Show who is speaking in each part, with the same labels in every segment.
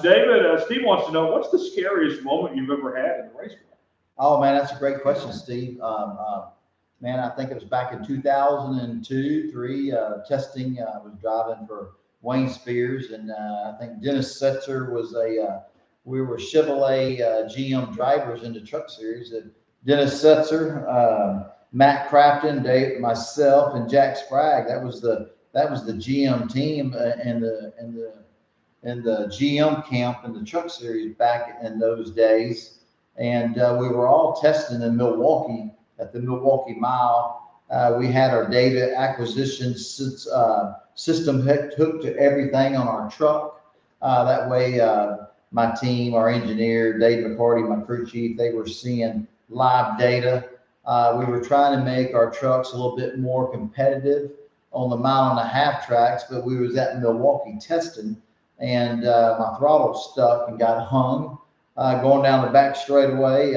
Speaker 1: David, Steve wants to know, what's the scariest moment you've ever had in the race car?
Speaker 2: Oh man, that's a great question, Steve. Man, I think it was back in 2002, three, testing. I was driving for Wayne Spears, and I think Dennis Setzer was we were Chevrolet GM drivers in the truck series. Dennis Setzer, Matt Crafton, Dave, myself, and Jack Sprague. That was the GM team in the GM camp in the truck series back in those days. And we were all testing in Milwaukee at the Milwaukee Mile. We had our data acquisition system hooked to everything on our truck. That way, my team, our engineer, Dave McCarty, my crew chief, they were seeing live data. We were trying to make our trucks a little bit more competitive on the 1.5-mile tracks, but we was at Milwaukee testing, and my throttle stuck and got hung. Going down the back straightaway,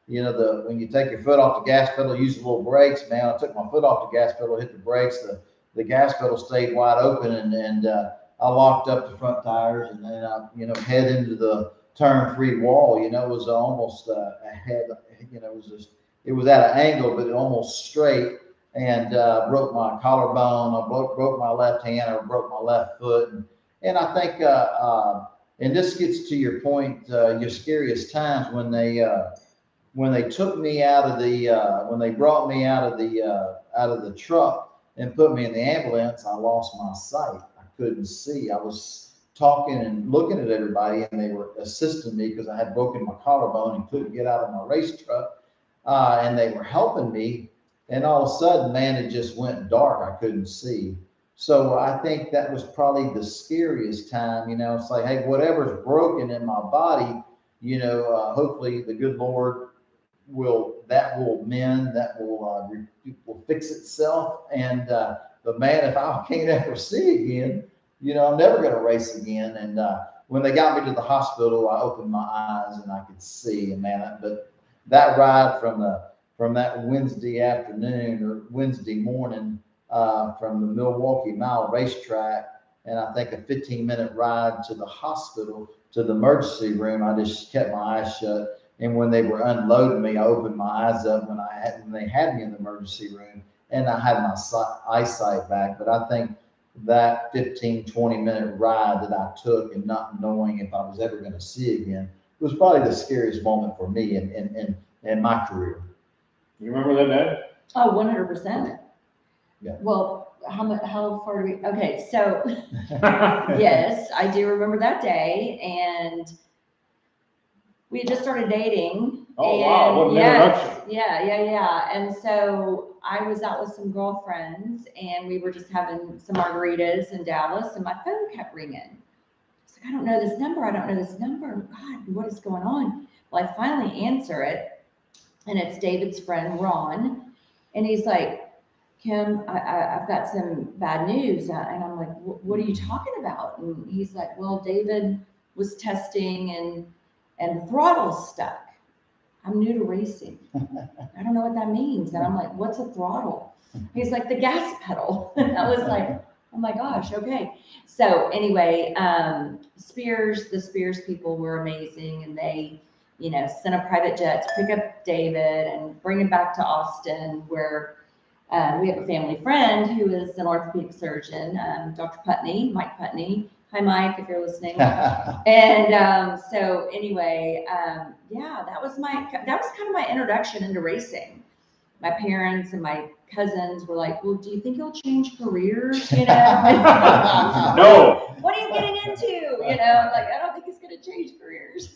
Speaker 2: when you take your foot off the gas pedal, use the little brakes, man. I took my foot off the gas pedal, hit the brakes, the gas pedal stayed wide open, and I locked up the front tires, and then I, head into the turn 3 wall. It was almost ahead. It was at an angle, but almost straight, and broke my collarbone. I broke my left hand. I broke my left foot, and I think. And this gets to your point, your scariest times when they took me out of the when they brought me out of the truck and put me in the ambulance. I lost my sight. I couldn't see. I was talking and looking at everybody, and they were assisting me because I had broken my collarbone and couldn't get out of my race truck. And they were helping me, and all of a sudden, man, it just went dark. I couldn't see. So I think that was probably the scariest time. It's like, hey, whatever's broken in my body, hopefully the good Lord will mend, that will fix itself. And but man, if I can't ever see again, I'm never going to race again. And when they got me to the hospital, I opened my eyes and I could see. And man, but that ride from that Wednesday afternoon or Wednesday morning. From the Milwaukee Mile racetrack, and I think a 15-minute ride to the hospital, to the emergency room. I just kept my eyes shut, and when they were unloading me, I opened my eyes up when they had me in the emergency room, and I had my eyesight back. But I think that 15-20-minute ride that I took, and not knowing if I was ever going to see again, was probably the scariest moment for me in my career.
Speaker 1: You remember that, Dad?
Speaker 3: Oh, 100%.
Speaker 2: Yeah.
Speaker 3: Well, how far do we? Okay, so yes, I do remember that day, and we had just started dating.
Speaker 1: Oh, wow, what an introduction.
Speaker 3: Yeah. And so I was out with some girlfriends, and we were just having some margaritas in Dallas, and my phone kept ringing. I was like, I don't know this number. God, what is going on? Well, I finally answer it, and it's David's friend, Ron, and he's like, Kim, I've got some bad news. And I'm like, what are you talking about? And he's like, well, David was testing and the throttle's stuck. I'm new to racing. I don't know what that means. And I'm like, what's a throttle? He's like, the gas pedal. And I was like, oh my gosh, okay. So anyway, the Spears people were amazing, and they, sent a private jet to pick up David and bring him back to Austin, where we have a family friend who is an orthopedic surgeon, Dr. Putney, Mike Putney. Hi, Mike, if you're listening. And so anyway, that was kind of my introduction into racing. My parents and my cousins were like, well, do you think you'll change careers?
Speaker 1: No.
Speaker 3: What are you getting into? Like, I don't think he's going to change careers.